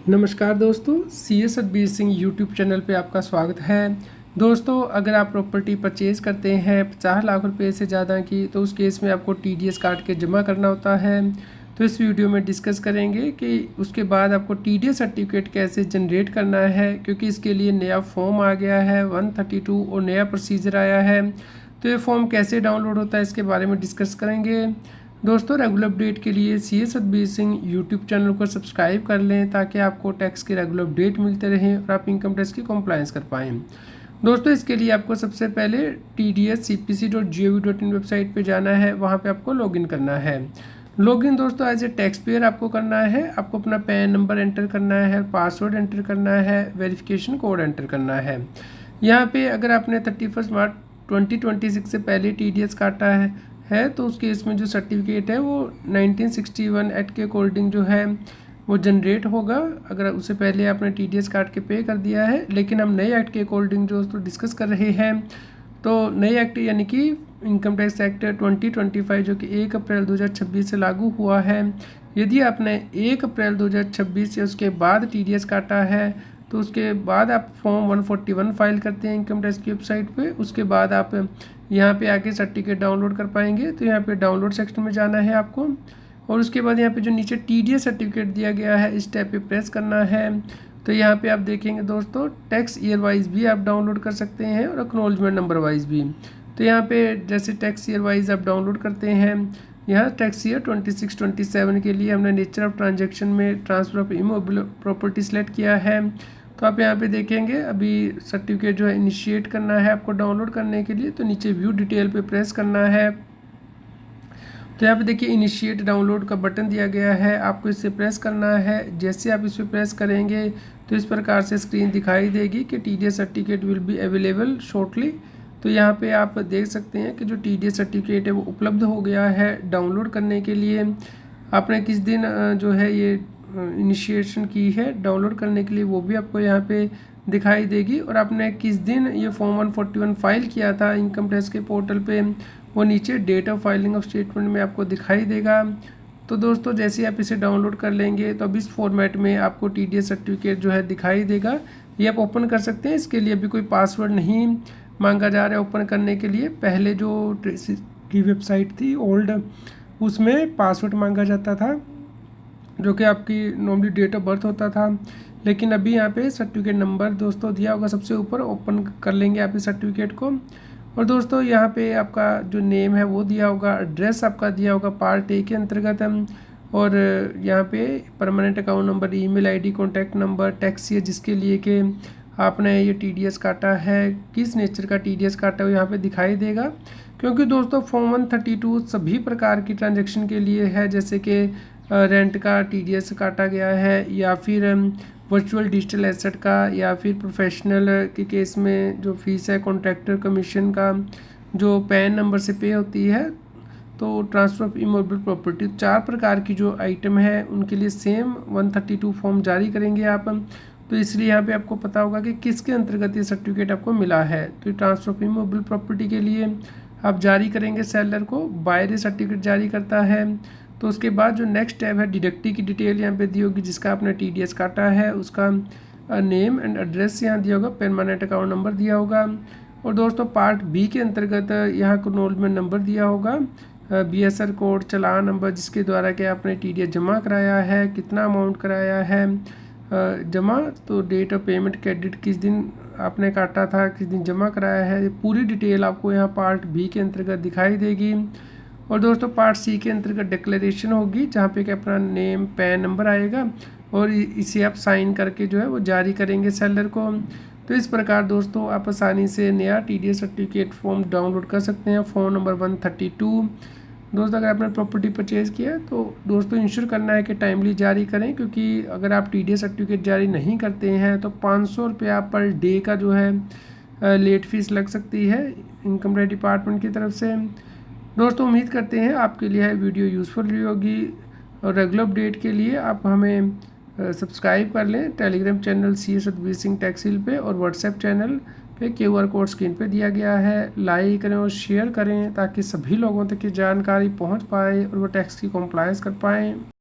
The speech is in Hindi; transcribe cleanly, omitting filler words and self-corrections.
नमस्कार दोस्तों, CS Satbir Singh YouTube channel पे आपका स्वागत है। दोस्तों, अगर आप प्रॉपर्टी परचेज़ करते हैं 50 लाख रुपए से ज़्यादा की, तो उस केस में आपको TDS काट के जमा करना होता है। तो इस वीडियो में डिस्कस करेंगे कि उसके बाद आपको TDS सर्टिफिकेट कैसे जनरेट करना है, क्योंकि इसके लिए नया फॉर्म आ गया है 132 और नया प्रोसीजर आया है। तो ये फॉर्म कैसे डाउनलोड होता है, इसके बारे में डिस्कस करेंगे। दोस्तों, रेगुलर अपडेट के लिए CS Satbir Singh YouTube channel को सब्सक्राइब कर लें, ताकि आपको टैक्स के रेगुलर अपडेट मिलते रहें और आप इनकम टैक्स की कॉम्प्लायंस कर पाएँ। दोस्तों, इसके लिए आपको सबसे पहले tdscpc.gov.in वेबसाइट पे जाना है। वहाँ पे आपको लॉगिन करना है। लॉगिन दोस्तों एज ए टैक्स पेयर आपको करना है। आपको अपना पैन नंबर एंटर करना है, पासवर्ड एंटर करना है, वेरिफिकेशन कोड एंटर करना है। यहाँ पे अगर आपने 31 मार्च 2026 से पहले TDS काटा है तो उस केस में जो सर्टिफिकेट है वो 1961 एक्ट के अकॉर्डिंग जो है वो जनरेट होगा, अगर उससे पहले आपने TDS काट के पे कर दिया है। लेकिन हम नए एक्ट के अकॉर्डिंग जो तो डिस्कस कर रहे हैं। तो नए एक्ट यानी कि इनकम टैक्स एक्ट 2025 जो कि 1 अप्रैल 2026 से लागू हुआ है। यदि आपने 1 अप्रैल 2026 या उसके बाद TDS काटा है, तो उसके बाद आप फॉर्म 141 फाइल करते हैं इनकम टैक्स की वेबसाइट पे। उसके बाद आप यहाँ पे आके सर्टिफिकेट डाउनलोड कर पाएंगे। तो यहाँ पे डाउनलोड सेक्शन में जाना है आपको, और उसके बाद यहाँ पे जो नीचे TDS सर्टिफिकेट दिया गया है इस टैब पे प्रेस करना है। तो यहाँ पे आप देखेंगे दोस्तों, टैक्स ईयर वाइज भी आप डाउनलोड कर सकते हैं और एक्नॉलेजमेंट नंबर वाइज भी। तो यहाँ पे जैसे टैक्स ईयर वाइज आप डाउनलोड करते हैं, यहाँ टैक्स ईयर 26-27 के लिए हमने नेचर ऑफ ट्रांजैक्शन में transfer of immovable property select किया है। तो आप यहाँ पे देखेंगे अभी सर्टिफिकेट जो है इनिशिएट करना है आपको डाउनलोड करने के लिए। तो नीचे व्यू डिटेल पे प्रेस करना है। तो यहाँ पे देखिए इनिशिएट डाउनलोड का बटन दिया गया है, आपको इससे प्रेस करना है। जैसे आप इस पर प्रेस करेंगे तो इस प्रकार से स्क्रीन दिखाई देगी कि TDS certificate will be available shortly. तो यहाँ पे आप देख सकते हैं कि जो TDS सर्टिफिकेट है वो उपलब्ध हो गया है डाउनलोड करने के लिए। आपने किस दिन जो है ये इनिशिएशन की है डाउनलोड करने के लिए, वो भी आपको यहाँ पे दिखाई देगी। और आपने किस दिन ये फॉर्म 141 फाइल किया था इनकम टैक्स के पोर्टल पे, वो नीचे date of filing of statement में आपको दिखाई देगा। तो दोस्तों, जैसे आप इसे डाउनलोड कर लेंगे तो अब इस फॉर्मेट में आपको TDS सर्टिफिकेट जो है दिखाई देगा। ये आप ओपन कर सकते हैं। इसके लिए अभी कोई पासवर्ड नहीं मांगा जा रहा है ओपन करने के लिए। पहले जो की वेबसाइट थी ओल्ड, उसमें पासवर्ड मांगा जाता था, जो कि आपकी नॉर्मली डेट ऑफ बर्थ होता था। लेकिन अभी यहाँ पे सर्टिफिकेट नंबर दोस्तों दिया होगा सबसे ऊपर, ओपन कर लेंगे आप इस सर्टिफिकेट को। और दोस्तों यहाँ पे आपका जो नेम है वो दिया होगा, एड्रेस आपका दिया होगा पार्ट ए के अंतर्गत। और यहाँ पे permanent account number, email ID, contact number, tax year जिसके लिए कि आपने ये TDS काटा है, किस नेचर का TDS काटा है वो यहाँ पे दिखाई देगा। क्योंकि दोस्तों फॉर्म 132 सभी प्रकार की ट्रांजेक्शन के लिए है, जैसे कि रेंट का TDS काटा गया है, या फिर वर्चुअल डिजिटल एसेट का, या फिर प्रोफेशनल के केस में जो फीस है कॉन्ट्रैक्टर कमीशन का जो पैन नंबर से पे होती है। तो ट्रांसफ़र ऑफ इमूवेबल प्रॉपर्टी, 4 प्रकार की जो आइटम है उनके लिए सेम 132 फॉर्म जारी करेंगे आप। तो इसलिए यहाँ पे आपको पता होगा कि किसके अंतर्गत ये सर्टिफिकेट आपको मिला है। तो ट्रांसफ़र ऑफ इमूवेबल प्रॉपर्टी के लिए आप जारी करेंगे सेलर को, बायर सर्टिफिकेट जारी करता है। तो उसके बाद जो नेक्स्ट टैब है डिडक्टी की डिटेल यहाँ पे दी होगी, जिसका आपने TDS काटा है उसका नेम एंड एड्रेस यहाँ दिया होगा, परमानेंट अकाउंट नंबर दिया होगा। और दोस्तों पार्ट बी के अंतर्गत यहाँ एक्नॉलेजमेंट नंबर दिया होगा, BSR कोड, चालान नंबर जिसके द्वारा कि आपने TDS जमा कराया है, कितना अमाउंट कराया है जमा, तो डेट ऑफ पेमेंट, क्रेडिट किस दिन आपने काटा था, किस दिन जमा कराया है, पूरी डिटेल आपको यहाँ पार्ट बी के अंतर्गत दिखाई देगी। और दोस्तों पार्ट सी के अंतर्गत डिक्लेरेशन होगी, जहाँ पे कि अपना नेम पैन नंबर आएगा, और इसे आप साइन करके जो है वो जारी करेंगे सेलर को। तो इस प्रकार दोस्तों आप आसानी से नया TDS सर्टिफिकेट फॉर्म डाउनलोड कर सकते हैं। फॉर्म नंबर 132 दोस्तों, अगर आपने प्रॉपर्टी परचेज़ किया तो दोस्तों इंश्योर करना है कि टाइमली जारी करें, क्योंकि अगर आप TDS सर्टिफिकेट जारी नहीं करते हैं तो 500 रुपया पर डे का जो है लेट फीस लग सकती है इनकम टैक्स डिपार्टमेंट की तरफ से। दोस्तों उम्मीद करते हैं आपके लिए वीडियो यूज़फुल रही होगी, और रेगुलर अपडेट के लिए आप हमें सब्सक्राइब कर लें Telegram channel CS Satbir Singh tax hill पे, और व्हाट्सएप चैनल पे QR कोड स्क्रीन पे दिया गया है। लाइक करें और शेयर करें ताकि सभी लोगों तक ये जानकारी पहुंच पाए और वो टैक्स की कॉम्प्लायंस कर पाएँ।